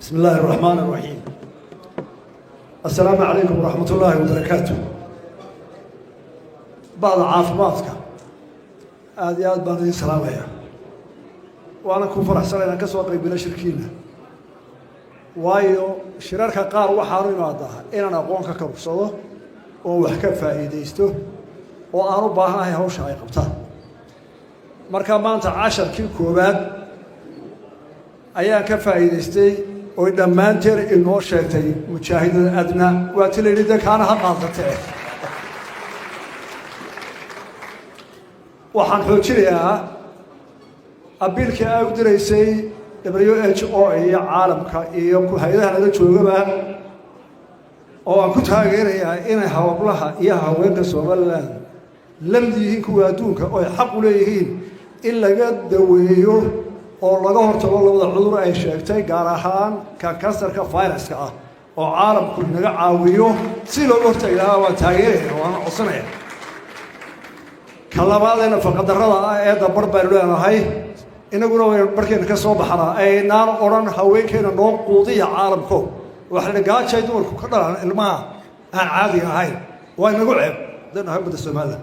بسم الله الرحمن الرحيم. السلام عليكم ورحمة الله وبركاته. بعض عافماتك هذه بان سلامية وأنا كون فرح سنة كسوة قريبنا شركينا وايو شرارك قار وحارين هذا إن أنا أقوم ككبصه وحكي فائديسته وأنا باها هي هوش هاي قبطان مركب ما أنت 10 كيلو كوبات أيها كفائديستي وإذا ما أنتر إنه شيء مشاهد أدنى وأتلي لذا كان هقاطته waxaan xoojinayaa abiilka ay u direysay WHO iyo caalamka iyo hay'adaha la joogaba oo aan ku taageerayaa inay hawlaha iyo haweenka Soomaaliland lamdihiin kuwa adduunka oo xaq u leeyihiin in laga daweeyo oo laga hortago labada cudur ay sheegtay gaar ahaan kansarka fayraska ah oo caalamku naga caawiyo si loo hortago waa taageerayaa waan codsanayaa كلامنا فقد الرضا هذا بربر لنا هاي إنه قلنا بركين كسب حرا أي نار أوران هواي كنا نوم قوضي عالمكم وإحنا قاعد شيء دور كذا الماء عادي هاي وين نقول عيب ده نهب السماء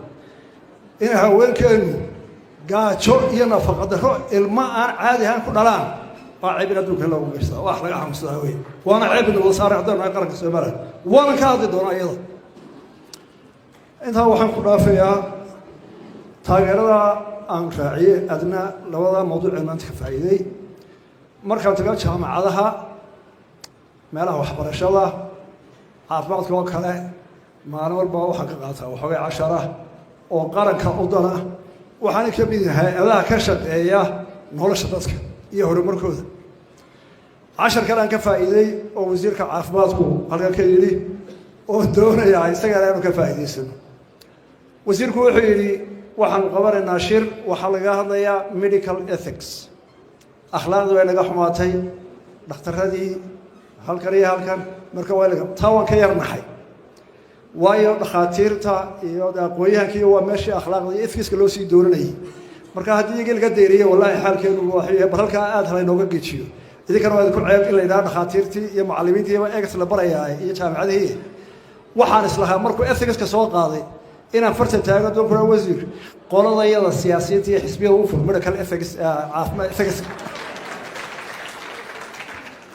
إن هواي كنا قاعد شو ينا فقد الرضا الماء عادي هاي كنا لا عيب ندوك هلا ومشتا وأحنا قاعد مستوي وأنا عيب إنه صار عندنا يقرأ السماء وأنا كذا دور أيضا إنها وحنا كنا فيها taageerada aan raaciyay adna labada mowduuc ee maanta ka faa'iiday marka taga jaamacadaha meelaha waxbarashada caafimaadka oo kale maalin walba waxa ka qaata waxoogaa 10 oo qaranka u dana waxaan ka mid yahay hay'adaha ka shaqeeya nolosha dadka iyo horumarkooda 10 kale aan ka faa'iiday oo wasiirka caafimaadku halka ka yiri oo doonaya isaga inuu ka faa'iideysano wasiirku wuxuu yiri waxaan qabanayna shir waxa laga hadlayaa medical ethics akhlaaqda way naga xumaatay dhakhtaradii halkan marka waa laga tawan ka yarnahay waayo dhakhaatiirta iyo aqooyahankii waa meeshii akhlaaqda iyo ethics loo sii dooranayay marka haddii iyaga laga deeriyo wallahi xaalkeedu waa balka aad halay nooga geejiyo idinkana waa ku ceeb in la yiraahdo dhakhaatiirtii iyo macallimiintii iyo eegas la barayaa iyo jaamacadihii waxaan islahaa markuu ethics ka soo qaaday إن فرصة تاجر دكتور وزير قالوا ضيّع السياسية حزبية وفر مدرك الإفكس عافما إفكس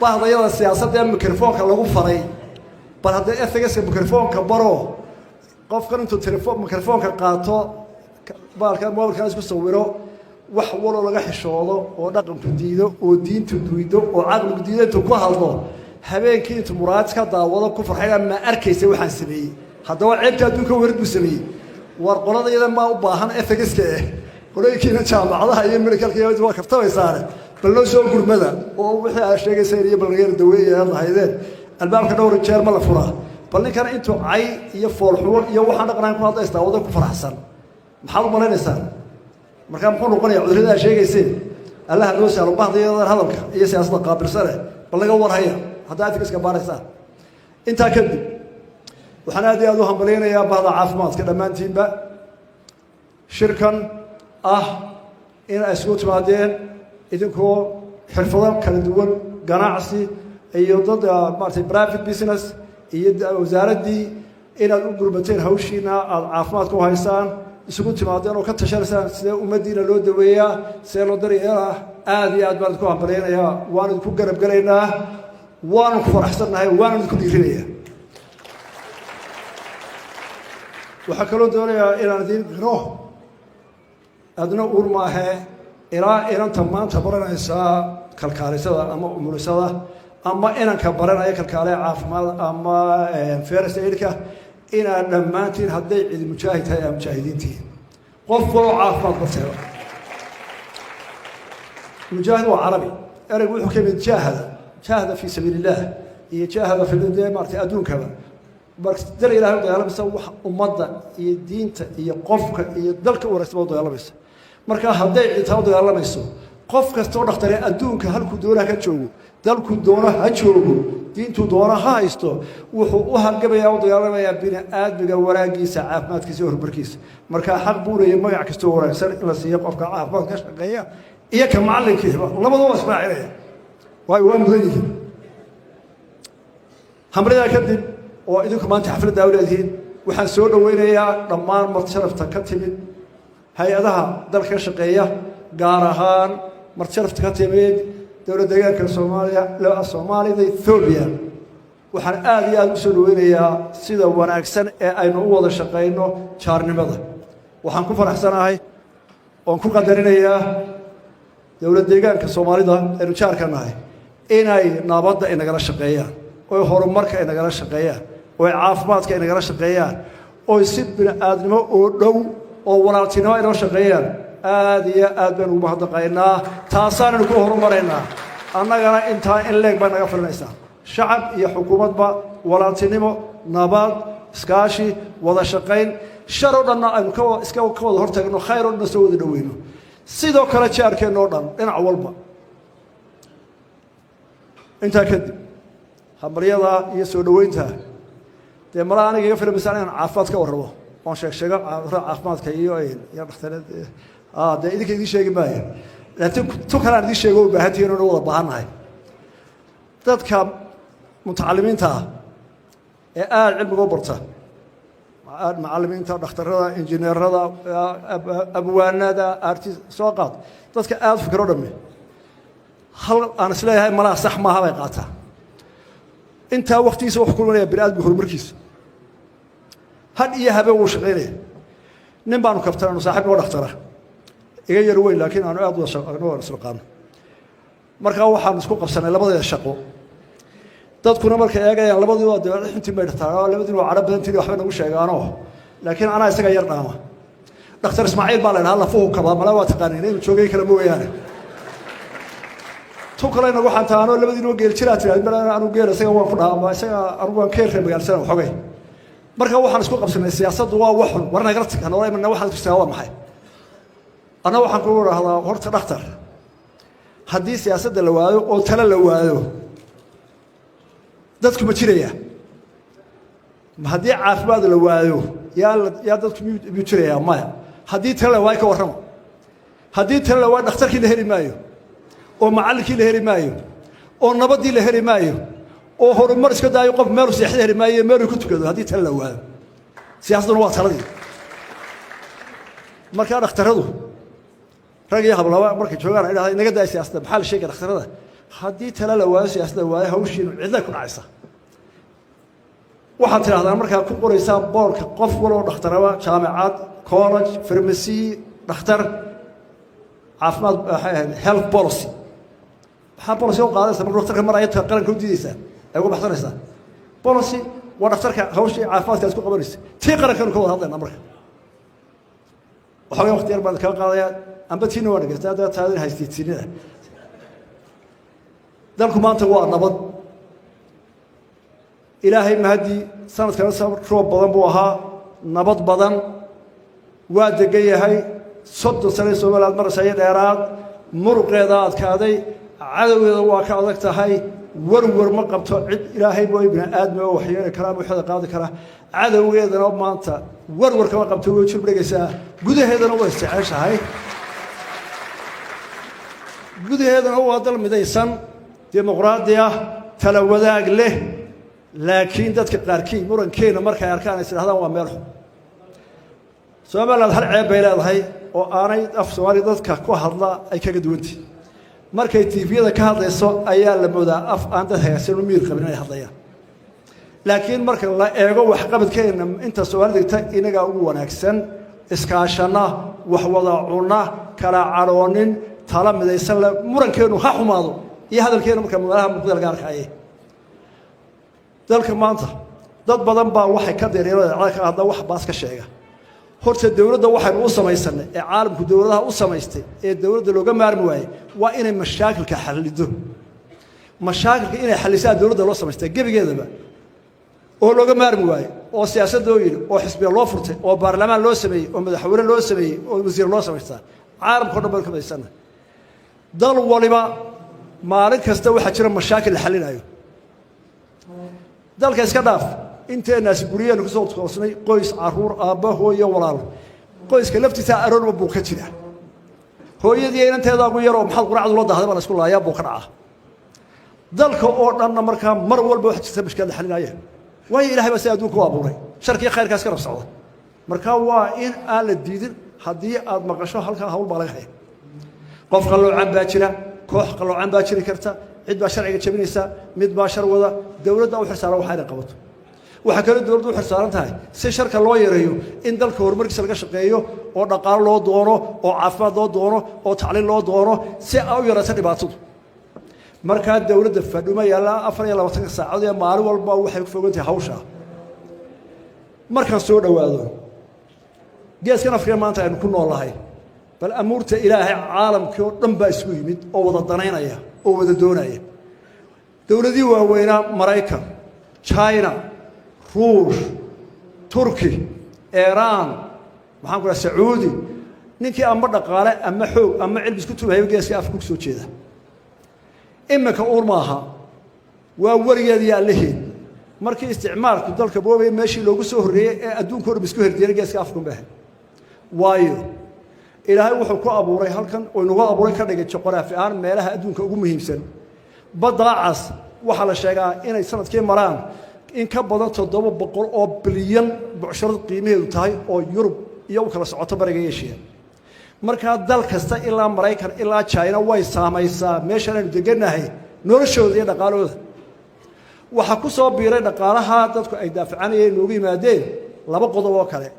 بعض ضيّع السياسة ده ميكروفون كلا وفري بعد هذا إفكس ميكروفون كبروا قف كان تلفون ميكروفون كقاطع بعد كان موبايل كان يسويه وحولوا لقى حشوله ونقم تديده ودين تدويده وعقل جديد تقهله هبين كنت مراد كذا والله كفر حاجة ما أركيس وحنسبيه هذا وعيب كادوك ورد بسمي ورقلنا إذا ما أباهن إفكس كه قولي كنا شام على هاي الملك الكيوت واقف توي صار بلو شو قول ماذا ووحي أشياء سرية بالغير دوية هذا هيدا الباب كدور الشار ملا فرا بلني كان أنتو عي يفول حول يوحنا قران كنا هذا استعوذ كفر حسن محل ملا نسان مركب كنا قلنا عذر أشياء يصير الله نوسع رباه ضي هذا هي سياسة قابل سنة بلني قور هيا هذا إفكس كبار صار أنت كذب وحنا هذه أدوهم بلينا يا بعض عافمات كذا ما نتين بقى شركة إن أسكت بعدين إذا كو حرفضان كان دول قناعسي يضد مارتي برايفت بيزنس يد وزارة دي إن الجروبتين هوشينا عافمات كو هايسان أسكت بعدين وكتشر سان سيد ومدينة لودوية سيلو دريها هذه أدوار كو هم بلينا يا وان كو قرب قلينا وان كفر حسنا هاي وان كو ديرية وحكلوا دوريا إلى ندين غروه أدنى أورماه إلى تمام تبرنا إنسا كالكارثة أما أمورسة أما إن كبرنا أي كالكارثة عافمال أما فارس إيركا إن لما تين هدي المشاهد هاي المشاهدين تين قفوا عافمال بسيط مجاهد وعربي أنا أقول حكيم جاهد في سبيل الله يجاهد في الدنيا مرتي أدون كمان بس در إلى هذا يلا بس ومضى يدين يقفك يدلك ورث موضوع يلا بس مركا هذا يتهود يلا بس قفك استور اختار أدونك هل كدورة كتشوه دلك دورة هتشوه دين تدورة هايستو وهل قبل يعود يلا ما يبين آد بجوارا جيس عاف ما تكسيه بركيس مركا حق بوري ما يعكس تورة سر إلى سياق قفك عاف ما كش جيا إياك معلم كذا الله ما هو اسمع عليه واي وين ذي hamridaa kadib oo idinku maanta xafladda awleedihiin waxaan soo dhaweynayaa dhammaan martisharafta ka timid hay-adaha dalka ka shaqeeya gaar ahaan martisharafta ka timid dowlad deegaanka soomaalida ethoobiya waxaan aad iyo aad u soo dhaweynayaa sida wanaagsan ee aynu u wada shaqayno jaarnimada waxaan ku faraxsanahay oon ku qadarinayaa dowlad deegaanka soomaalida aynu jaarka nahay inay nabadda inagala shaqeeyaan oy horumarka inagala shaqeeyaan oy caafimaadka inagala shaqeeyaan oy si bini-aadnimo oo dhow oo walaaltinimo inoo shaqeeyaan aad iyo aad baynu ugu mahadnaqaynaa taasaanaynu ku horumaraynaa annagana intaa in leeg bay naga filanaysaa shacab iyo xukuumadba walaaltinimo nabad iskaashi wada shaqayn shar oo dhanna aynu ka wada hortagno khayr oo dhanna soo wada dhoweyno sidoo kale jaarkeenna oo dhan dhinac walba intaa kadib hambaryada iyo soo dhoweynta dee malaa aniga iga filamaysa inaan caafimaad ka warrabo oon sheego caafimaadka iyo dhakhtareed dee idinka idiin sheegi maayo laakiin tu kale aan idiin sheego u baahan tihiin oona wada baahannahay dadka mutacalimiinta ah ee aada cilmiga u barta macallimiinta dhakhtarada injineerada abwaanada artist soo qaad dadka aada fikiro dhamme hal aan isleeyahay malaa sax maaha bay qaataa intaa waktigiisa wax kulmanaya bini-aadmiga horumarkiisa had iyo habeen wuu shaqaynaya nin baanu kabtananu saaxiib noo dhaktara iga yar weyn laakiin aanu aad wada isnaqaano markaa waxaanu isku qabsanay labadeeda shaqo dadkuna markay eegayaan labadiiba dabeecad xuntii bay dhataa labadiina waa cadho badantiin waxbay nagu sheegaanoo laakiin anaa isaga yar dhaama dhakhtar ismaaciil baa la idhaha lafuhu kabaa mala waa taqaaniin inuu joogay kale mooyaane tu kalena waxaan taanoo labadiinoo geel jiraa tiraad mar anu geel isaga waan ku dhaama isaga anugu waan keerka magaalsana waxogay marka waxaan isku qabsanay siyaasaddu waa waxun war nagala tag hanoora imana waxaad ku waa maxay anna waxaan ku idhaahdaa horta dhakhtar haddii siyaasadda la waayo oo tale la waayo dadku ma jiraya haddii caafimaad la waayo yaa dadku miyuu jirayaa maya haddii tale la waayo ka warramo haddii tale la waayo dhakhtarkii la heli maayo oo macallinkii la heli maayo oo nabaddii la heli maayo oo horumar iska daayo qof meelu seexda heli maayo meeluu ku tukado haddii tale la waayo siyaasadduna waa taladii markaa dhakhtaradu rag iyo hablaba markay joogaan idhahda inaga daaya siyaasadda maxaa la sheegaya dhakhtarada haddii tale la waayo siyaasadda waayo hawshiinu cidlay ku dhacaysa waxaad tidhahdaan markaa ku qoraysaa boorka qof waloo dhakhtaraba jaamicad college farmasi dhakhtar caafimaad waxay ahayd health policy maxaa policy u qaadaysa marka dhakhtarka mar ayadka qaranka u diidaysaa ay uga baxsanaysaa policy waa dhakhtarka hawshii caafimaadka isku qabanaysa tii qarankanu ka wada hadlaynaa marka waxoogaa waqti yar baan kaga qaadayaa amba tiina waa dhegeysta haddaa taadin haystiidsiinida dalku maanta waa nabad ilaahay mahadii sanadkana roob badan buu ahaa nabad badan waa degan yahay 30 sano Soomaaliland marashay dheeraad muruqeeda adkaaday cadawgeeda waa ka adag tahay warwar ma qabto cid ilaahay boo ibn aadam oo waxyeelay karaam wixii qaadi kara cadawgeedana maanta warwar kama qabto way jir dhigaysaa gudaheedana way isticmaashahay gudaheedana waa dal midaysan dimuqraadiya tala wadaag leh laakiin dadka qaarkii murankeena markay arkaan ay yiraahdaan waa meel xun Soomaaliland hal ceeb bay leedahay oo aanay af Soomaali dadka ku hadla ay kaga duwantii markay TV-da ka hadlayso ayaa la moodaa af aan dad haysan miir qabin ay hadlayaan laakiin marka la eego wax qabadkeena inta Soomaalida inaga ugu wanaagsan iskaashana wax wada cuna kala caroonin tala midaysan la murankeenu ha xumaado iyo hadalkeena marka madaxda muqdal gaarka ay dalka maanta dad badan baa waxay ka deereeyeen hadda wax baas ka sheega horta dawladda waxaan u samaysanay ee caalamku dawladaha u samaystay ee dawladda looga maarmi waayay waa inay mashaakilka xallido mashaakilka inay xallisaa dawladda loo samaystay gabigeedaba oo looga maarmi waayay oo siyaasadda oo yiri oo xisbiga loo furtay oo baarlamaan loo sameeyay oo madaxweyne loo sameeyay oo wasiir loo samaystaa caalamku dhan baa ka badaysanay dal waliba maalin kasta waxa jira mashaakil la xallinayo dalka iska dhaaf inteena guriyeen ku soo toosnay qoys caruur aabba hooyo walaal qoyska laftiisa aroon buu ka jira hooyadii inanteeda ugu yar oo maxad quraacdu la daahday baa isku laayaa buu ka dhacaa dalka oo dhanna markaa mar walba wax jirta mushkilad xalinaya waayo ilaahay baa si adduunka u abuuray sharkiyo khayrkaas ka socda markaa waa in aan la diidin haddii aad maqasho halkaa hawl baa laga haya qof qaloocan baa jira koox qaloocan baa jiri karta cid baa sharciga jabinaysa mid baa shar wada dawladda u xirsaaran waxa ay qabato waxa kale dawladdu u xirsaaran tahay si sharka loo yareeyo in dalka horumarkiisa laga shaqeeyo oo dhaqaale loo doono oo caafimaad loo doono oo tacliin loo doono si ay u yaraato dhibaatadu markaa dawladda fadhuma yaala 24 saacadood ee maalin walba waxay ku fogan tahay hawsha markaan soo dhawaado geeskan Afrika maanta aynu ku noolahay bal amuurta ilaahay caalamka oo dhan baa isku yimid oo wada danaynaya oo wada doonaya dawladii waaweynaa Mareykan China Ruush Turki Iran maxaan ku Sacuudi ninkii ama dhaqaale ama xoog ama cilmi isku tuubayo geeska Afrika ku soo jeeda imaka urmaaha waa warigeedii Allaheed markii isticmaalku dalka boobay meeshii loogu soo horeeyay ee adduunka hor isku herdiyay geeska Afrika baa waayo ilaahay wuxuu ku abuuray halkan oo inagu abuuray ka dhigay juqraafi aan meelaha adduunka ugu muhiimsan badacas waxa la sheegaa inay sanadkii maraan in ka badan 700 oo bilyan bucsharo qiimaheedu tahay oo Yurub iyo kala socoto bariga Aasiya marka dal kasta ilaa Mareykan ilaa China way saamaysaa meeshan aynu deganahay noloshooda iyo dhaqaalooda waxa ku soo biiray dhaqaalaha dadku ay daafacanayeen noogu yimaadeen laba qodob oo kale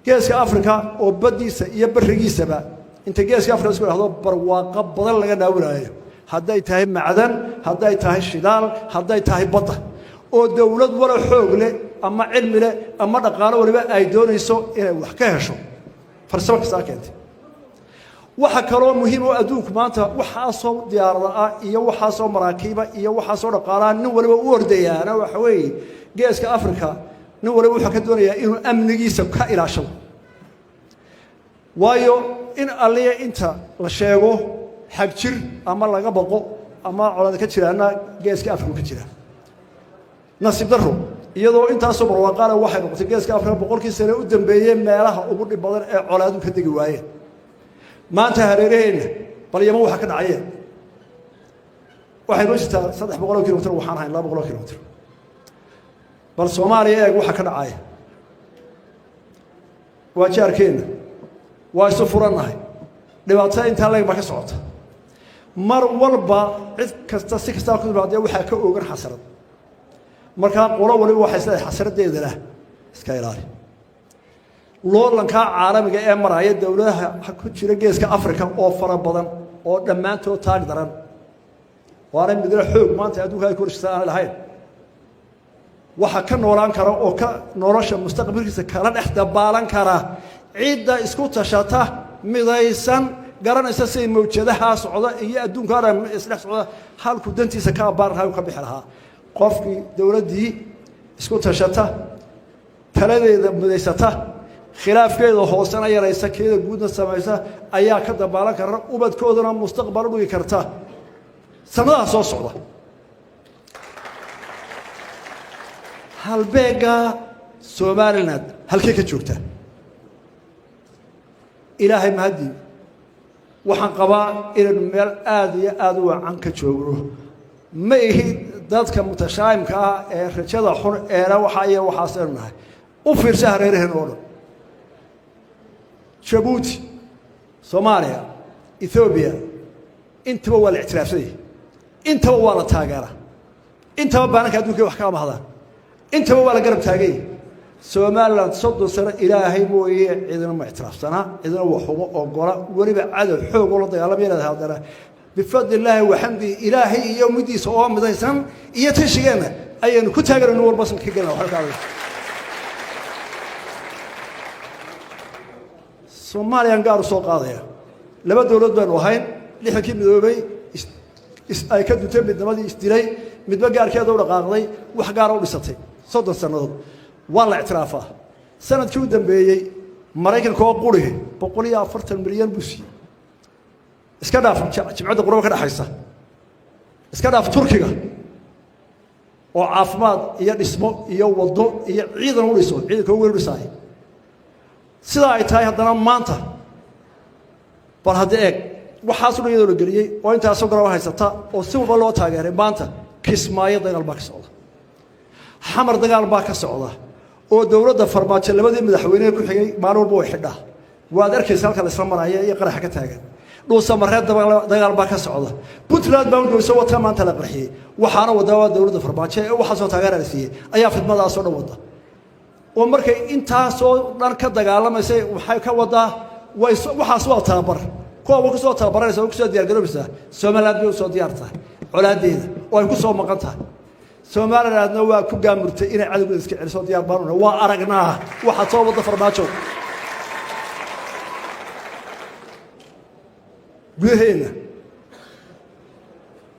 geeska Afrika oo badiisa iyo barigiisaba inta geeska Afrika isku dhahdo barwaaqo badan laga daawanayo hadday tahay macdan hadday tahay shidaal hadday tahay badda oo dawlad wala xoog leh ama cilmi leh ama dhaqaale waliba ay doonayso inay wax ka hesho farsamo ka saakentay waxa kale oo muhiim oo adduunku maanta waxa soo diyaarada iyo waxa soo maraakiiba iyo waxa soo dhaqaalaha nin waliba u ordayaana waxa weeye geeska Afrika nin waliba waxa ka doonaya inuu amnigiisa ka ilaasho waayo in alliya inta la sheego xaq jir ama laga baqo ama colaad ka jiraana geeska Afrika ka jira nasiib darro iyadoo intaas oo barwaaqaale waxay noqotay geeska Afrika boqolkii sano u dambeeyay meelaha ugu dhib badan ee colaadu ka digi waayeen maanta hareeraheenna bal yama waxa ka dhacay waxay noo jirtaa 300 kilomitir waxaan ahayn 200 kilomitir bal Soomaaliya eeg waxa ka dhacay waa jaarkeena waa isu furanahay dhibaatada inta leeg ma ka socota mar walba cid kasta si kasta ku baadiyay waxa ka oogan xasarad marka qolo waliba waxa isla xasaradeeda leh iska ilaali loolanka caalamiga ee maraya dawladaha ku jira geeska Afrika oo fara badan oo dhamaantood taag daran waana midna xoog maanta adduunka ay korshtaan lahayn waxa ka noolaan kara oo ka nolosha mustaqbalkiisa kala dhex dabaalan kara ciidda isku tashata midaysan garanaysa si mawjadaha socda iyo adduunka isla socda halku dantiisa ka baarnahay ka bixi lahaa qofkii dawladii isku tashata taladeeda midaysata khilaafkeeda hoosana yaraysa keeda guudna samaysa ayaa ka dabaalan kara ubadkoodana mustaqbal u dhigi karta sanadaha soo socda halbeega Soomaaliland halkee ka joogta ilaahay mahadi waxaan qabaa inaan meel aad iyo aad u wacan ka joogno ma ihi dadka mutashaayimka ah ee rajada xun ee waxa ay waxaasanahay u fiirsa hareeraheen oo dhan Djibouti Soomaaliya Ethiopia intaba waa la ictiraafsay intaba waa la taageera intaba baanka adduunka wax ka mahadaan intaba waa la garab taagay Soomaaliland sodon sano ilaahay mooyee cidina ma ictiraafsana cidina waa xumo oo gola waliba cadad xoog oo la dagaalamay hadana بفضل الله وحمده إلهي يوم دي صوام بدايسان يتشجعنا أي إنه كتاجر النور بس كجنا وحرك عليه Soomaaliya gaar soo qaadaya laba dawlad baan wahayn lix xakim midoobay ay ka dutay midnimada isdiray midba gaarkeeda u dhaqaaqday wax gaar u dhisatay 30 sanadood waa la ictiraafaa sanadkii u dambeeyay Mareykanka oo quriye 140 milyan busi iska dhaaf jimcada qurba ka dhaxaysa iska dhaaf Turkiga oo caafimaad iyo dhismo iyo wado iyo ciidan u dhiso ciidanka ugu dhisay sida ay tahay haddana maanta bal hadda eeg waxaas u dhigay oo intaas oo garab haysata oo si walba loo taageeray maanta kismaayo dagaal baa ka socda xamar dagaal baa ka socda oo dowladda farmaajo labadii madaxweyne ku xigay maalin walba way xidhaa waad arkaysaa halka la isla maraya iyo qaraxa ka taagan dhuusa mareed dagaal baa ka socda puntland baa udhowso wata maanta la qarxiyey waxaana wadaa dowladda farmaajo ee waxaasoo taageera la siiyey ayaa fidmadaasoo dhan wada oo markay intaasoo dhan ka dagaalamaysay waxay ka wadaa waxaas waa tababar kuwa ku soo tababaranaysa ku soo diyaargaroobaysaa Soomaaliland bay soo diyaartaa colaadeeda oo ay ku soo maqan tahay Soomaalilandna waa ku gaamurtay inay cadawga iska celiso diyaar baan waa aragnaa waxa soo wada farmaajo gudaheena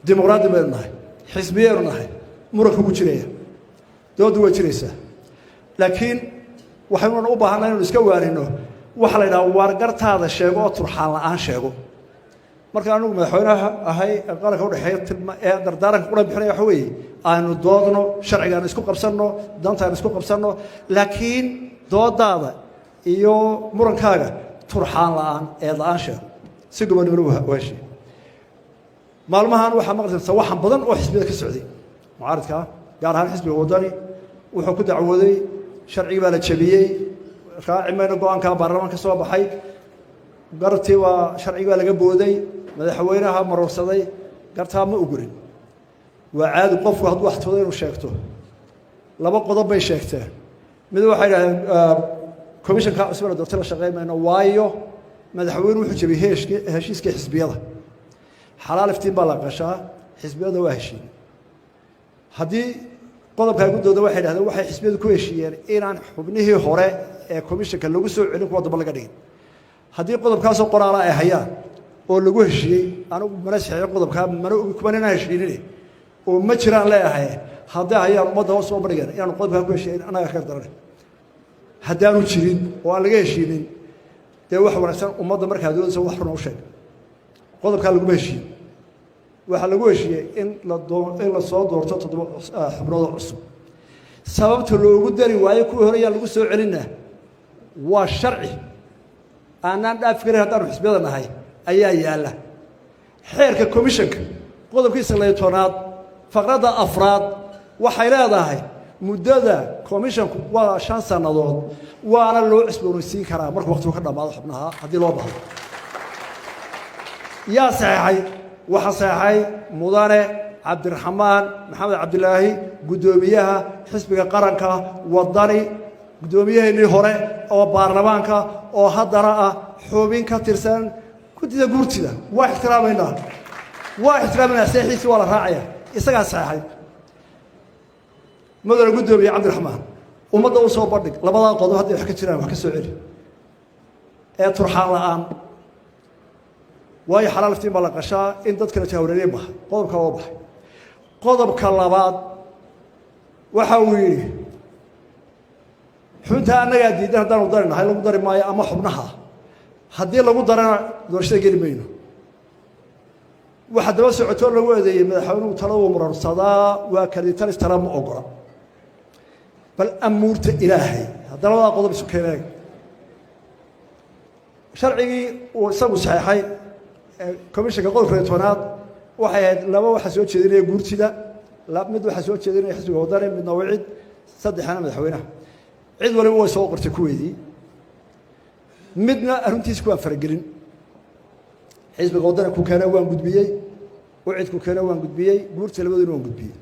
dimuqraadi baan nahay xisbiyeen nahay muranka ku jireeya doodu way jiraysaa laakiin waxaynu u baahanahay inuu iska waarino waxa la yiraahdo wargartaada sheego oo turxaan la'aan sheego marka aanu madaxweynaha ahay qaranka u dhaxeeya ee dardaaranka qura bixinaya waxa weeye aanu doodno sharcigan isku qabsanno dantaan isku qabsanno laakiin doodaada iyo murankaaga turxaan la'aan ee la'aan sheego si gobonimo waashi maalmahan waxa maqlaysaa waxan badan oo xisbiga ka socday mucaaradka gaar ahaan xisbiga wadani wuxuu ku dacwooday sharciga baa la jabiyey raacimayna go'aanka baarlamaanka soo baxay gartii waa sharciga laga booday madaxweynaha marorsaday gartaa ma ugurin waa caadi qofku hadduu wax toodo inuu sheegto laba qodob bay sheegteen mid waxay yiraahdeen komishanka cusbada doctor la shaqeynayna waayo madaxweynuhu wuxuu jabiyey heshiiska xisbiyada xalaal iftiin baa la qashaa xisbiyada waa heshiin haddii qodobka guddooda waxay yiraahdeen waxay xisbiyadu ku heshiiyeen inaan xubnihii hore ee komishanka lagu soo celin kuwa daba laga dhigin haddii qodobkaas oo qoraal ay hayaan oo lagu heshiiyey anigu mana saxiix qodobka mana kuma inaan heshiinin oo ma jiraan leeyahay haddii hayaan ummadda hoos soo badhigan inaan qodobka ku heshiin anaga ka daran haddaanu jirin oo aan laga heshiinin dee wax wanaagsan ummadda markaa doonaysa wax run u sheeg qodobkaa laguma heshiin waxaa lagu heshiiyey in la soo doorto 7 xubnood cusub sababta loogu dari waayo kuwii hore ayaa lagu soo celinaa waa sharci aanaan dhaaf karin haddaan xisbiyada nahay ayaa yaala xeerka komishanka qodobkiisa 12aad faqradda 4aad waxay leedahay muddada komishanku waa 5 sanadood waana loo cusboonaysiin karaa marka waqtigu ka dhamaado xubnaha haddii loo baahdo yaa saxay waxa saxay mudane cabdiraxmaan maxamed cabdilaahi gudoomiyaha xisbiga qaranka wadani gudoomiyaheennii hore oo baarlamaanka oo haddana ah xubin ka tirsan gudida guurtida waa ixtiraamayna saxiixiisi waa la raacaya isagaa saxay mudane gudoomiye cabdiraxmaan ummadda u soo bandhig labadaa qodob haddii wax ka jiraan wax ka soo celi ee turxaan la'aan waayo xalaal iftiin baa la qashaa in dadka la jahwareeriyey bahay qodobka oo baxay qodobka labaad waxa uu yidhi xubinta annagaa diidan haddaanu dari nahay lagu dari maayo ama xubnaha haddii lagu darana doorashada geli mayno waxa daba socotoo lagu eedeeyey madaxweynuhu taladu murarsadaa waa kalitalis tala ma ogola bal amuurta ilaahay haddana labadaa qodob isu keeneen sharcigii uu isagu saxeexay komishanka qodobka 12aad waxay ahayd laba waxa soo jeedinaya guurtida mid waxa soo jeedinaya xisbiga wadani midna wicid saddexna madaxweynaha cid waliba way soo qortay kuweedii midna arrintiisa ku faragelin xisbiga wadani ku keenay waan gudbiyey wicid ku keenay waan gudbiyey guurta labaduna waan gudbiyey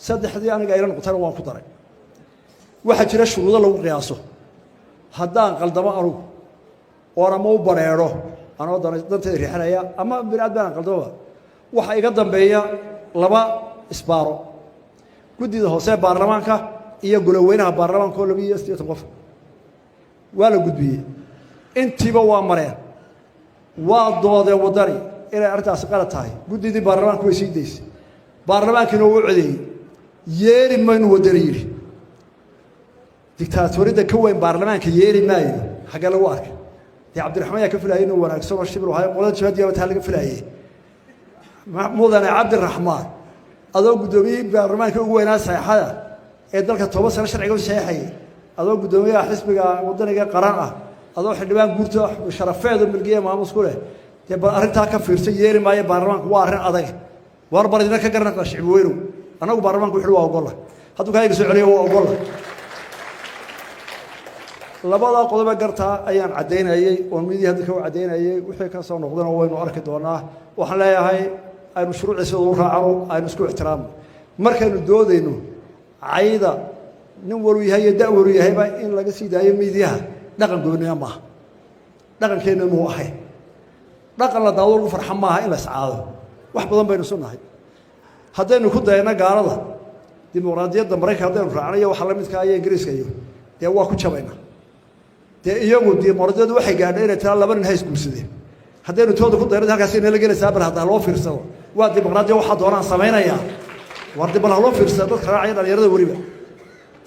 saddexdii aniga ayran qotana waan ku daray waxa jira shuruudo lagu qiyaaso haddaan qaldamo anugu oo ama u bareero anoo danteeda riixanaya ama bini'aadam qaldamo waxa iga dambeeya laba isbaaro guddida hoose baarlamaanka iyo goloweynaha baarlamaanka oo 28 qof waa la gudbiyey intiiba waa mareen waa doodeen wadani inay arrintaasi qalad tahay guddidii baarlamaanka way sii daysay baarlamaankiina wuu codeeyey yeeli maynu wadani yidhi dictaatoriyadda ka weyn baarlamaanka yeeli maayo xagga lagu arkay dee cabdiraxmaan yaa ka filayay inuu wanaagsan oo shibir ahay qolada jihadiya wataa laga filayay mudane cabdiraxmaan adoo gudoomiyey baarlamaanka ugu weynaa saxaada ee dalka 10 sano sharciga u saxeexay adoo gudoomiyaha xisbiga wadaniga qaran ah adoo xildhibaan guurto sharafeed milkiye maamus ku leh dee arrinta ka fiirsay yeeri maayo baarlamaanka waa arrin adag واربردنا كجرنا قشعب وينو أنا وبرمان كحلو أقوله هذا كاي يسوي عليه وأقوله لبضع قضبة قرتها أيام عدينا أي والميديا هذا كوا عدينا أي وحنا كان نقدنا وين وأركض وناه وحنا هاي المشروع يسوي راعوا أي مسكوا احترام مركز الدود إنه عيدا نوري هي دوري هي بقى إن لقى سيد هاي ميديا نقل قبنا ما نقل كنا موحي نقل دور فرح معها إلا سعادة واحد بدن بين السنة هذا إنه كده أنا قارضة ديمقراطية أمريكا هذا الرعاية وحلمت كأي إنجليز كيو ده هو كل شبينا ده يوم ديمقراطية واحد قاعدين ترى لبن هايس كوسدي هذا إنه تود كده هذا كاسين اللي جالس أبر هذا لو فرصة وديمقراطية واحد دوران سمينا يا ورد بنا لو فرصة ده خراعي ده يرد وريبه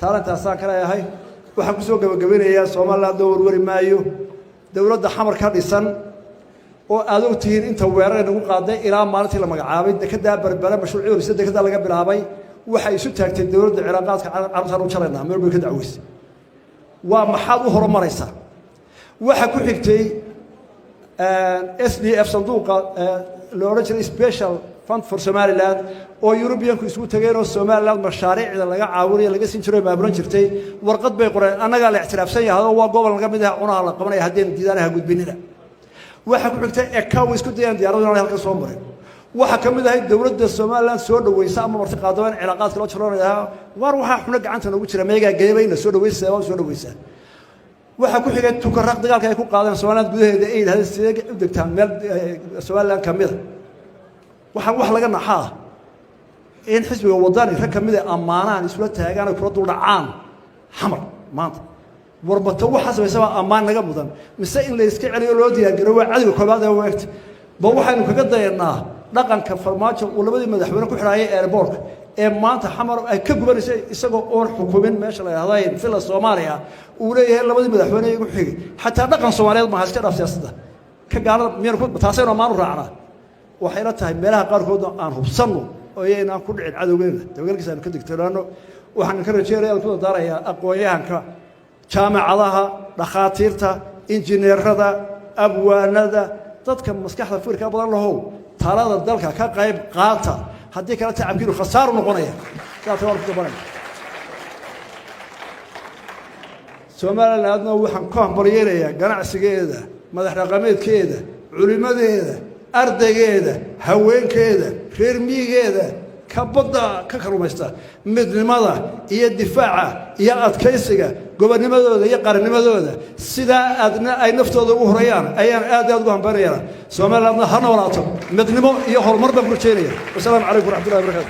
ترى أنت أصلا كلا يا هاي واحد كسوق قبل يا سوما لا دور وري مايو دولة حمر كرديسان وأدو تين أنت ويرنا نقول قاعدة إلى مالتي لما عابد كده بربنا مشروع ورسد كده لقى بالعابي وحيسو تاكت الدولة العراقات عرض صاروا شرنا مربي كده عويس ومحاض وهرم مريسا وحكوا حكتي SDF صندوق لورجل سبيشال فند فور سوماليلاند أو يوروبيان كيسو تغيروا سوماليلاند مشاريع إذا لقى عاوري لقى سنتري ما برنشرتي ورقد بيقرأ أنا قال اعتراف سيء هذا هو قبل لقى منها عنها على قبل يهدين جدارها قد بيننا waxaa ku xigtay ekaaw isku dayaan diyaaradaha halka soo maray waxa kamid ah dawladda Soomaaliland soo dhaweysay ama marti qaadaan cilaaqaadka loo jiro war waxa xuna gacanta ugu jira meega geebayna soo dhaweysay waxa ku xigay tukaraq dagaalka ay ku qaadaan Soomaaliland gudaheeda ay hada sidee u degtaan meel Soomaaliland kamid waxa wax laga naxaa in xisbiga wadani rag kamid ah amaanaan isla taagaan kula dul dhacaan xamar maanta وربطوا وحسب سواء أمان نجا مدن مسائل اللي يسكع عليه لو ديا جروا عدو كبار ده وقت بوحة إنه كقدر ينا نقل كفرمات ولا بدي مدحونا كل حراية إيربورك إما أنت حمر كبر شيء يسقوا أور حكومين ماشى هذاين في الصومالية ولا لا بدي مدحونا يقول حاجة حتى نقل الصومالية ما هستير في سياسته كقال ميركود بتحصيل ما نرعنا وحيرتها ملها قاركود عنهم صنوا وينا كل عدو جينا تقول كذا كنت ترانو وحنا شيء كل داريا أقوياء jaamacadaha dhakhaatiirta injineerada abwaanada dadka maskaxda fikirka badan lahow talada dalka ka qayb qaata hadii kala tacabkiru khasaar noqonaya taasoo warku badan Soomaaliland waxaan ku hambalyeeyaa ganacsigeeda madax dhaqameedkeeda culimadeeda ardaygeeda haweenkeeda reer miyigeeda kabada ka kalumaysta midnimada iyo difaaca iyo adkaysiga gobonnimadooda iyo qarannimadooda sida aadna ay naftooda u horayaan ayaan aad ugu hambalyeeyaa Soomaaliland ha noolaato midnimo iyo horumar baan ku rajeynayaa. Wassalaamu calaykum wa rahmatullahi wa barakatuh.